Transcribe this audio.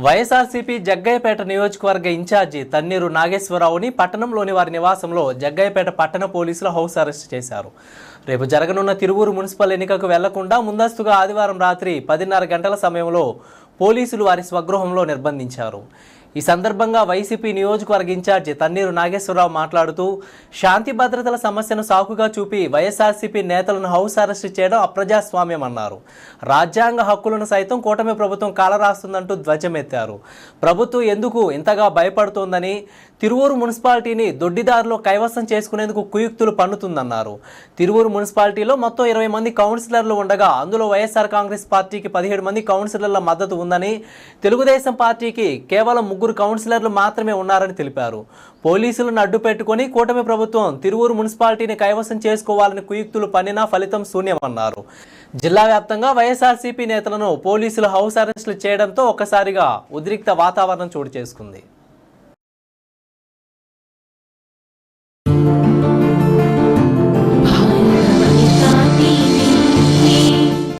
వైఎస్ఆర్సీపీ జగ్గయ్యపేట నియోజకవర్గ ఇన్ఛార్జి తన్నీరు నాగేశ్వరరావుని పట్టణంలోని వారి నివాసంలో జగ్గయ్యపేట పట్టణ పోలీసులు హౌస్ అరెస్ట్ చేశారు. రేపు జరగనున్న తిరువూరు మున్సిపల్ ఎన్నికకు వెళ్లకుండా ముందస్తుగా ఆదివారం రాత్రి 10:30 గంటల సమయంలో పోలీసులు వారి స్వగృహంలో నిర్బంధించారు. ఈ సందర్భంగా వైసీపీ నియోజకవర్గ ఇన్ఛార్జి తన్నీరు నాగేశ్వరరావు మాట్లాడుతూ శాంతి భద్రతల సమస్యను సాకుగా చూపి వైఎస్ఆర్సీపీ నేతలను హౌస్ అరెస్ట్ చేయడం అప్రజాస్వామ్యం అన్నారు. రాజ్యాంగ హక్కులను సైతం కూటమి ప్రభుత్వం కాలరాస్తుందంటూ ధ్వజమెత్తారు. ప్రభుత్వం ఎందుకు ఇంతగా భయపడుతోందని, తిరువూరు మున్సిపాలిటీని దొడ్డిదారిలో కైవసం చేసుకునేందుకు కుయుక్తులు పన్నుతుందన్నారు. తిరువూరు మున్సిపాలిటీలో మొత్తం 20 మంది కౌన్సిలర్లు ఉండగా అందులో వైఎస్ఆర్ కాంగ్రెస్ పార్టీకి 17 మంది కౌన్సిలర్ల మద్దతు ఉందని, తెలుగుదేశం పార్టీకి కేవలం 3 కౌన్సిలర్లు మాత్రమే ఉన్నారని తెలిపారు. పోలీసులను అడ్డు పెట్టుకుని కూటమి ప్రభుత్వం తిరువూరు మున్సిపాలిటీని కైవసం చేసుకోవాలని కుయుక్తులు పన్నినా ఫలితం శూన్యమన్నారు. జిల్లా వ్యాప్తంగా వైఎస్ఆర్సీపీ నేతలను పోలీసులు హౌస్ అరెస్టులు చేయడంతో ఒక్కసారిగా ఉద్రిక్త వాతావరణం చోటు చేసుకుంది.